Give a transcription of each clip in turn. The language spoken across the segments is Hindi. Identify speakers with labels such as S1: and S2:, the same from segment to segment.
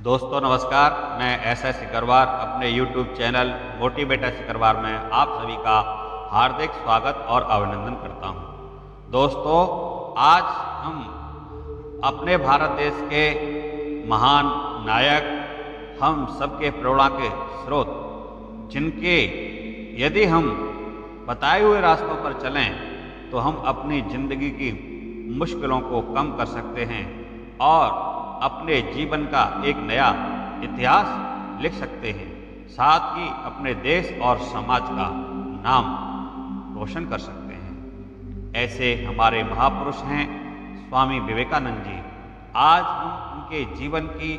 S1: दोस्तों नमस्कार, मैं एस सिकरवार अपने YouTube चैनल मोटिवेटर सिकरवार में आप सभी का हार्दिक स्वागत और अभिनंदन करता हूं। दोस्तों, आज हम अपने भारत देश के महान नायक, हम सबके प्रेरणा के स्रोत, जिनके यदि हम बताए हुए रास्तों पर चलें तो हम अपनी ज़िंदगी की मुश्किलों को कम कर सकते हैं और अपने जीवन का एक नया इतिहास लिख सकते हैं, साथ ही अपने देश और समाज का नाम रोशन कर सकते हैं। ऐसे हमारे महापुरुष हैं स्वामी विवेकानंद जी। आज हम उनके जीवन की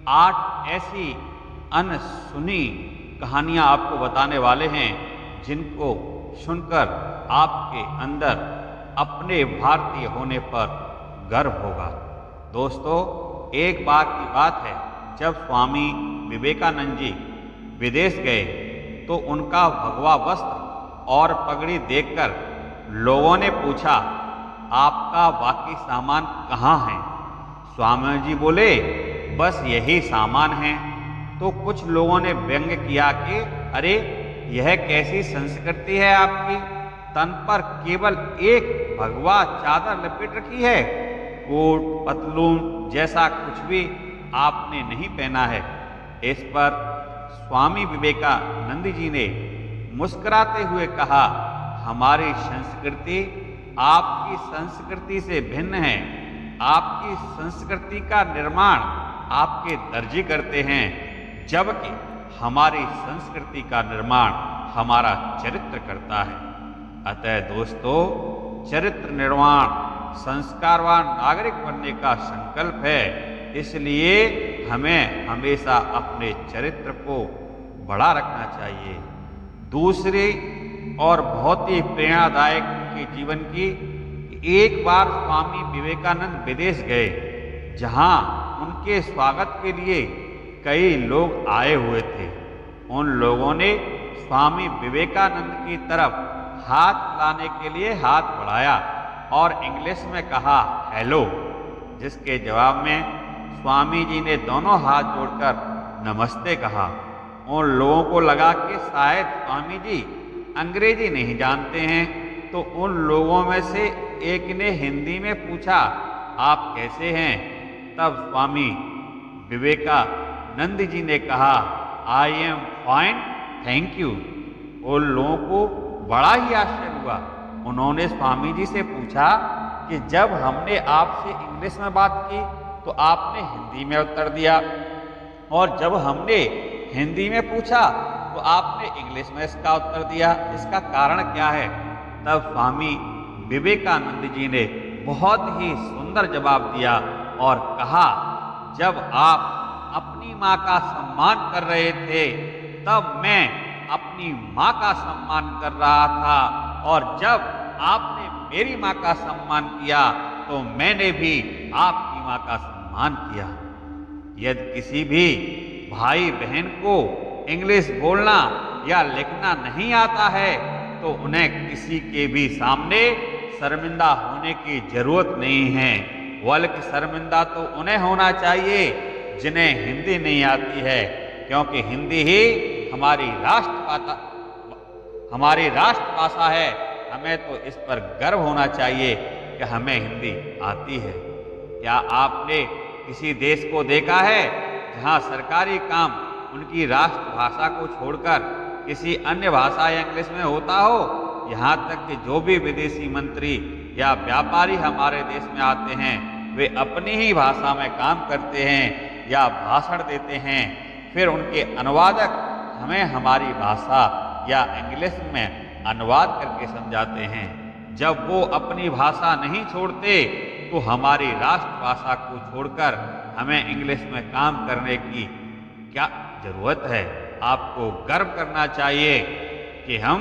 S1: 8 ऐसी अनसुनी कहानियां आपको बताने वाले हैं, जिनको सुनकर आपके अंदर अपने भारतीय होने पर गर्व होगा। दोस्तों, एक बार की बात है, जब स्वामी विवेकानंद जी विदेश गए तो उनका भगवा वस्त्र और पगड़ी देखकर लोगों ने पूछा, आपका बाकी सामान कहाँ है? स्वामी जी बोले, बस यही सामान है। तो कुछ लोगों ने व्यंग किया कि अरे, यह कैसी संस्कृति है आपकी? तन पर केवल एक भगवा चादर लपेट रखी है, कोट पतलून जैसा कुछ भी आपने नहीं पहना है। इस पर स्वामी विवेकानंद जी ने मुस्कुराते हुए कहा, हमारी संस्कृति आपकी संस्कृति से भिन्न है। आपकी संस्कृति का निर्माण आपके दर्जी करते हैं, जबकि हमारी संस्कृति का निर्माण हमारा चरित्र करता है। अतः दोस्तों, चरित्र निर्माण संस्कारवान नागरिक बनने का संकल्प है, इसलिए हमें हमेशा अपने चरित्र को बड़ा रखना चाहिए। दूसरी और बहुत ही प्रेरणादायक उनके जीवन की, एक बार स्वामी विवेकानंद विदेश गए, जहां उनके स्वागत के लिए कई लोग आए हुए थे। उन लोगों ने स्वामी विवेकानंद की तरफ हाथ मिलाने के लिए हाथ बढ़ाया और इंग्लिश में कहा, हेलो, जिसके जवाब में स्वामी जी ने दोनों हाथ जोड़कर नमस्ते कहा। उन लोगों को लगा कि शायद स्वामी जी अंग्रेजी नहीं जानते हैं, तो उन लोगों में से एक ने हिंदी में पूछा, आप कैसे हैं? तब स्वामी विवेकानंद जी ने कहा, I am fine, thank you. उन लोगों को बड़ा ही आश्चर्य हुआ। उन्होंने स्वामी जी से पूछा कि जब हमने आपसे इंग्लिश में बात की तो आपने हिंदी में उत्तर दिया, और जब हमने हिंदी में पूछा तो आपने इंग्लिश में इसका उत्तर दिया, इसका कारण क्या है? तब स्वामी विवेकानंद जी ने बहुत ही सुंदर जवाब दिया और कहा, जब आप अपनी माँ का सम्मान कर रहे थे, तब मैं अपनी माँ का सम्मान कर रहा था, और जब आपने मेरी माँ का सम्मान किया तो मैंने भी आपकी माँ का सम्मान किया। यदि किसी भी भाई बहन को इंग्लिश बोलना या लिखना नहीं आता है तो उन्हें किसी के भी सामने शर्मिंदा होने की जरूरत नहीं है, बल्कि शर्मिंदा तो उन्हें होना चाहिए जिन्हें हिंदी नहीं आती है, क्योंकि हिंदी ही हमारी राष्ट्रभाषा है। हमें तो इस पर गर्व होना चाहिए कि हमें हिंदी आती है। क्या आपने किसी देश को देखा है जहां सरकारी काम उनकी राष्ट्रभाषा को छोड़कर किसी अन्य भाषा या इंग्लिश में होता हो? यहाँ तक कि जो भी विदेशी मंत्री या व्यापारी हमारे देश में आते हैं, वे अपनी ही भाषा में काम करते हैं या भाषण देते हैं, फिर उनके अनुवादक हमें हमारी भाषा या इंग्लिश में अनुवाद करके समझाते हैं। जब वो अपनी भाषा नहीं छोड़ते तो हमारी राष्ट्रभाषा को छोड़कर हमें इंग्लिश में काम करने की क्या जरूरत है? आपको गर्व करना चाहिए कि हम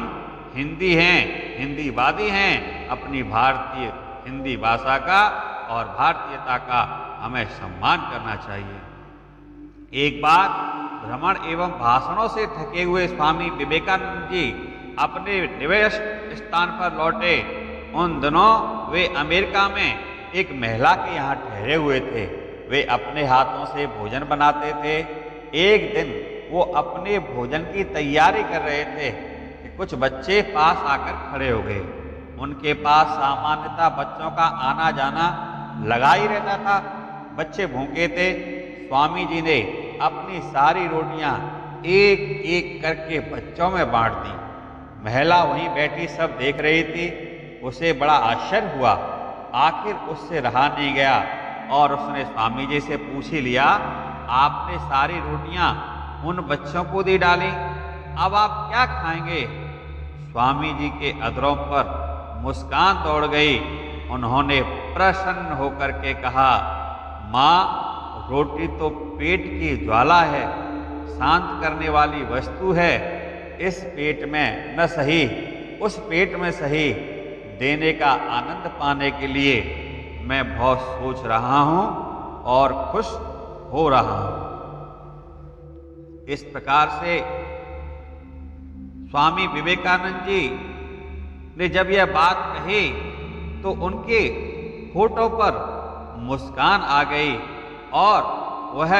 S1: हिंदी हैं, हिंदीवादी हैं। अपनी भारतीय हिंदी भाषा का और भारतीयता का हमें सम्मान करना चाहिए। एक बार भ्रमण एवं भाषणों से थके हुए स्वामी विवेकानंद जी अपने निवास स्थान पर लौटे। उन दिनों वे अमेरिका में एक महिला के यहाँ ठहरे हुए थे। वे अपने हाथों से भोजन बनाते थे। एक दिन वो अपने भोजन की तैयारी कर रहे थे कि कुछ बच्चे पास आकर खड़े हो गए। उनके पास सामान्यतः बच्चों का आना जाना लगा ही रहता था। बच्चे भूखे थे। स्वामी जी ने अपनी सारी रोटियां एक एक करके बच्चों में बांट दी। महिला वहीं बैठी सब देख रही थी। उसे बड़ा आश्चर्य हुआ। आखिर उससे रहा नहीं गया और उसने स्वामी जी से पूछ ही लिया, आपने सारी रोटियां उन बच्चों को दे डाली, अब आप क्या खाएंगे? स्वामी जी के अधरों पर मुस्कान दौड़ गई। उन्होंने प्रसन्न होकर के कहा, माँ, रोटी तो पेट की ज्वाला है, शांत करने वाली वस्तु है। इस पेट में न सही उस पेट में सही देने का आनंद पाने के लिए मैं बहुत सोच रहा हूं और खुश हो रहा हूं। इस प्रकार से स्वामी विवेकानंद जी ने जब यह बात कही तो उनके होठों पर मुस्कान आ गई और वह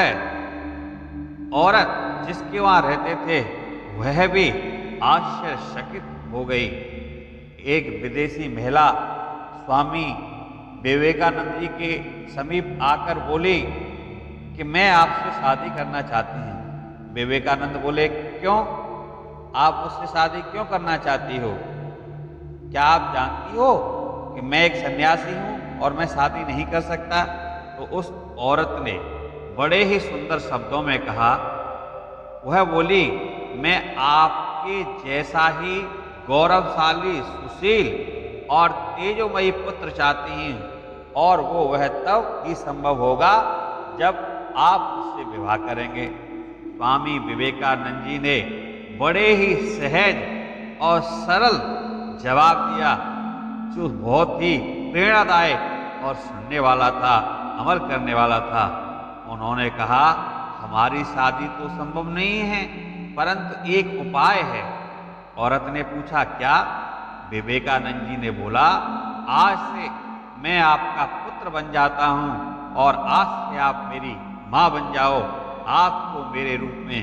S1: औरत जिसके वहां रहते थे वह भी आश्चर्यचकित हो गई। एक विदेशी महिला स्वामी विवेकानंद जी के समीप आकर बोली कि मैं आपसे शादी करना चाहती हूँ। विवेकानंद बोले, क्यों? आप उससे शादी क्यों करना चाहती हो? क्या आप जानती हो कि मैं एक सन्यासी हूँ और मैं शादी नहीं कर सकता? तो उस औरत ने बड़े ही सुंदर शब्दों में कहा, वह बोली, मैं आपके जैसा ही गौरवशाली, सुशील और तेजोमयी पुत्र चाहती हूँ और वह तब ही संभव होगा जब आप उससे विवाह करेंगे। स्वामी विवेकानंद जी ने बड़े ही सहज और सरल जवाब दिया जो बहुत ही प्रेरणादायक और सुनने वाला था, अमल करने वाला था। उन्होंने कहा, हमारी शादी तो संभव नहीं है, परंतु एक उपाय है। औरत ने पूछा, क्या? विवेकानंद जी ने बोला, आज से मैं आपका पुत्र बन जाता हूँ और आज से आप मेरी माँ बन जाओ। आपको मेरे रूप में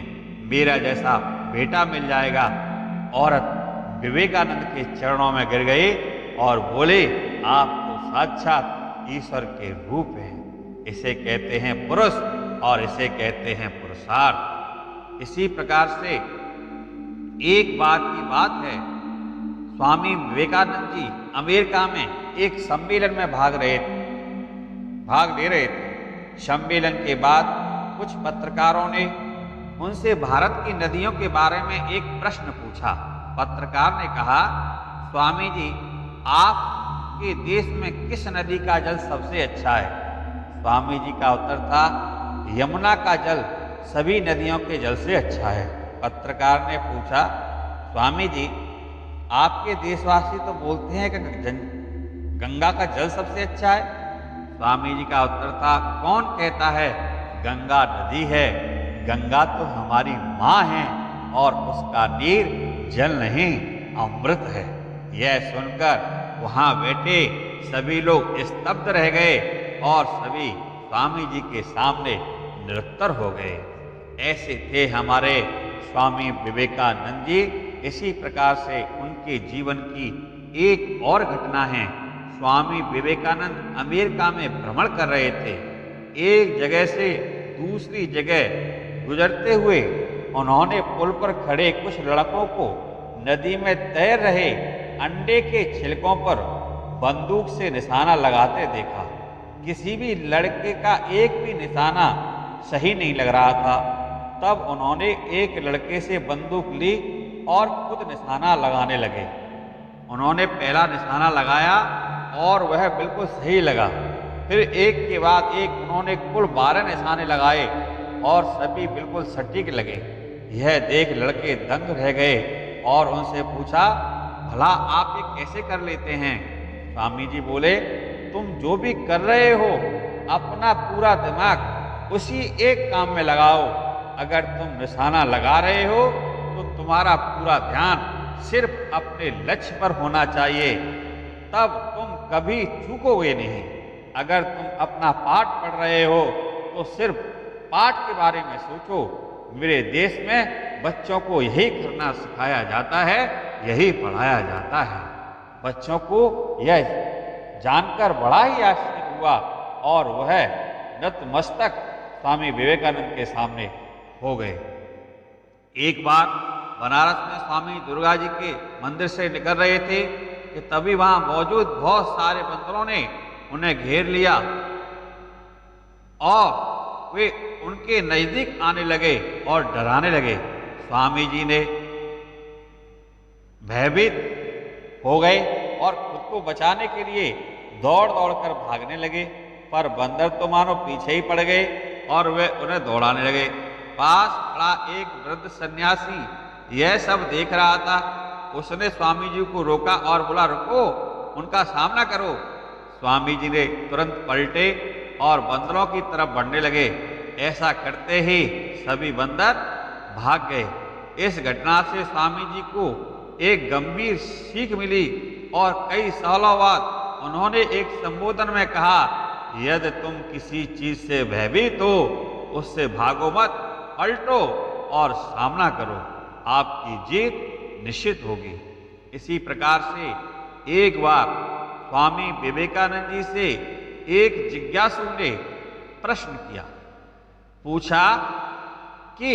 S1: मेरा जैसा बेटा मिल जाएगा। औरत विवेकानंद के चरणों में गिर गई और बोले, आप तो साक्षात ईश्वर के रूप हैं। इसे कहते हैं पुरुष और इसे कहते हैं पुरुषार्थ। इसी प्रकार से एक बार की बात है, स्वामी विवेकानंद जी अमेरिका में एक सम्मेलन में भाग ले रहे थे। सम्मेलन के बाद कुछ पत्रकारों ने उनसे भारत की नदियों के बारे में एक प्रश्न पूछा। पत्रकार ने कहा, स्वामी जी, आपके देश में किस नदी का जल सबसे अच्छा है? स्वामी जी का उत्तर था, यमुना का जल सभी नदियों के जल से अच्छा है। पत्रकार ने पूछा, स्वामी जी, आपके देशवासी तो बोलते हैं कि गंगा का जल सबसे अच्छा है। स्वामी जी का उत्तर था, कौन कहता है गंगा नदी है? गंगा तो हमारी माँ है और उसका नीर जल नहीं, अमृत है। यह सुनकर वहां बैठे सभी लोग स्तब्ध रह गए और सभी स्वामी जी के सामने निरुत्तर हो गए। ऐसे थे हमारे स्वामी विवेकानंद जी। इसी प्रकार से उनके जीवन की एक और घटना है। स्वामी विवेकानंद अमेरिका में भ्रमण कर रहे थे। एक जगह से दूसरी जगह गुजरते हुए उन्होंने पुल पर खड़े कुछ लड़कों को नदी में तैर रहे अंडे के छिलकों पर बंदूक से निशाना लगाते देखा। किसी भी लड़के का एक भी निशाना सही नहीं लग रहा था। तब उन्होंने एक लड़के से बंदूक ली और खुद निशाना लगाने लगे। उन्होंने पहला निशाना लगाया और वह बिल्कुल सही लगा। फिर एक के बाद एक उन्होंने कुल 12 निशाने लगाए और सभी बिल्कुल सटीक लगे। यह देख लड़के दंग रह गए और उनसे पूछा, भला आप ये कैसे कर लेते हैं? स्वामी जी बोले, तुम जो भी कर रहे हो अपना पूरा दिमाग उसी एक काम में लगाओ। अगर तुम निशाना लगा रहे हो तो तुम्हारा पूरा ध्यान सिर्फ अपने लक्ष्य पर होना चाहिए, तब तुम कभी चूकोगे नहीं। अगर तुम अपना पाठ पढ़ रहे हो तो सिर्फ पाठ के बारे में सोचो। मेरे देश में बच्चों को यही करना सिखाया जाता है, यही पढ़ाया जाता है। बच्चों को यह जानकर बड़ा ही आश्चर्य हुआ और वह नतमस्तक स्वामी विवेकानंद के सामने हो गए। एक बार बनारस में स्वामी दुर्गा जी के मंदिर से निकल रहे थे कि तभी वहां मौजूद बहुत सारे बंदरों ने उन्हें घेर लिया और वे उनके नजदीक आने लगे और डराने लगे। स्वामी जी ने भयभीत हो गए और खुद को बचाने के लिए दौड़ दौड़ कर भागने लगे, पर बंदर तो मानो पीछे ही पड़ गए और वे उन्हें दौड़ाने लगे। पास खड़ा एक वृद्ध सन्यासी यह सब देख रहा था। उसने स्वामी जी को रोका और बोला, रुको, उनका सामना करो। स्वामी जी ने तुरंत पलटे और बंदरों की तरफ बढ़ने लगे। ऐसा करते ही सभी बंदर भाग गए। इस घटना से स्वामी जी को एक गंभीर सीख मिली और कई सालों बाद उन्होंने एक संबोधन में कहा, यदि तुम किसी चीज से भयभीत हो, उससे भागो मत, पलटो और सामना करो, आपकी जीत निश्चित होगी। इसी प्रकार से एक बार स्वामी विवेकानंद जी से एक जिज्ञासु ने प्रश्न किया, पूछा कि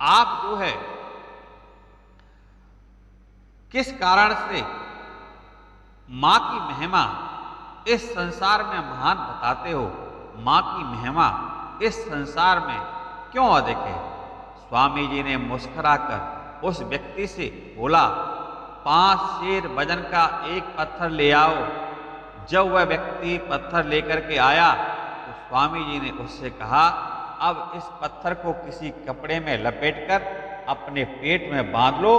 S1: आप जो है किस कारण से मां की महिमा इस संसार में महान बताते हो, मां की महिमा इस संसार में क्यों अधिक है? स्वामी जी ने मुस्कुराकर उस व्यक्ति से बोला, 5 सेर वजन का एक पत्थर ले आओ। जब वह व्यक्ति पत्थर लेकर के आया तो स्वामी जी ने उससे कहा, अब इस पत्थर को किसी कपड़े में लपेटकर अपने पेट में बांध लो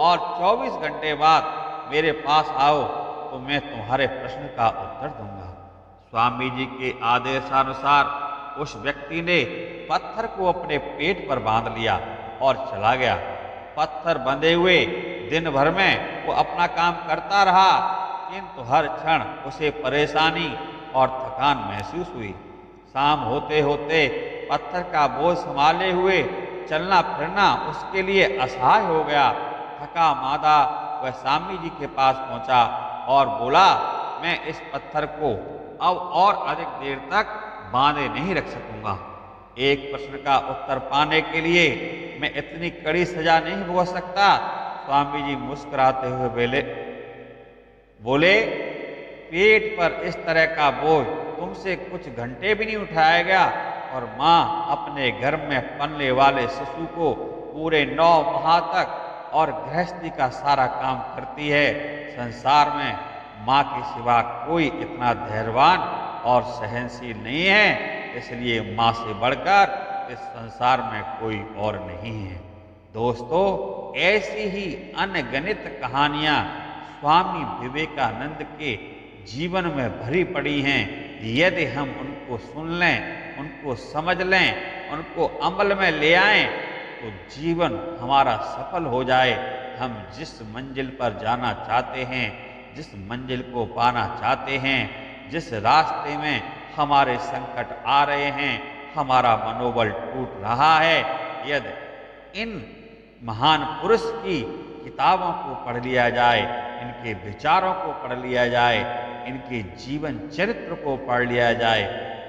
S1: और 24 घंटे बाद मेरे पास आओ तो मैं तुम्हारे प्रश्न का उत्तर दूंगा। स्वामी जी के आदेशानुसार उस व्यक्ति ने पत्थर को अपने पेट पर बांध लिया और चला गया। पत्थर बंधे हुए दिन भर में वो अपना काम करता रहा, किंतु हर क्षण उसे परेशानी और थकान महसूस हुई। शाम होते होते पत्थर का बोझ संभाले हुए चलना फिरना उसके लिए असहाय हो गया। थका मादा वह स्वामी जी के पास पहुंचा और बोला, मैं इस पत्थर को अब और अधिक देर तक बांधे नहीं रख सकूंगा। एक प्रश्न का उत्तर पाने के लिए मैं इतनी कड़ी सजा नहीं भुगत सकता। स्वामी जी मुस्कुराते हुए बोले, पेट पर इस तरह का बोझ तुमसे कुछ घंटे भी नहीं उठाया गया और माँ अपने घर में पलने वाले शिशु को पूरे 9 माह तक और गृहस्थी का सारा काम करती है। संसार में माँ के सिवा कोई इतना धैर्यवान और सहनशील नहीं है, इसलिए माँ से बढ़कर इस संसार में कोई और नहीं है। दोस्तों, ऐसी ही अनगिनत कहानियाँ स्वामी विवेकानंद के जीवन में भरी पड़ी हैं। यदि हम उनको सुन लें, उनको समझ लें, उनको अमल में ले आएं, तो जीवन हमारा सफल हो जाए। हम जिस मंजिल पर जाना चाहते हैं, जिस मंजिल को पाना चाहते हैं, जिस रास्ते में हमारे संकट आ रहे हैं, हमारा मनोबल टूट रहा है, यदि इन महान पुरुष की किताबों को पढ़ लिया जाए, इनके विचारों को पढ़ लिया जाए, इनके जीवन चरित्र को पढ़ लिया जाए,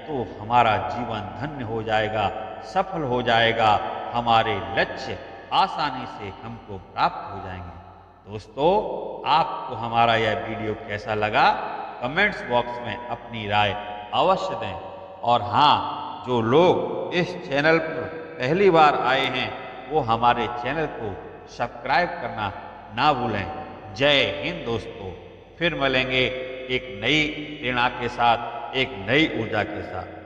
S1: तो हमारा जीवन धन्य हो जाएगा, सफल हो जाएगा, हमारे लक्ष्य आसानी से हमको प्राप्त हो जाएंगे। दोस्तों, आपको हमारा यह वीडियो कैसा लगा, कमेंट्स बॉक्स में अपनी राय अवश्य दें। और हाँ, जो लोग इस चैनल पर पहली बार आए हैं, वो हमारे चैनल को सब्सक्राइब करना ना भूलें। जय हिंद दोस्तों, फिर मिलेंगे एक नई प्रेरणा के साथ, एक नई ऊर्जा के साथ।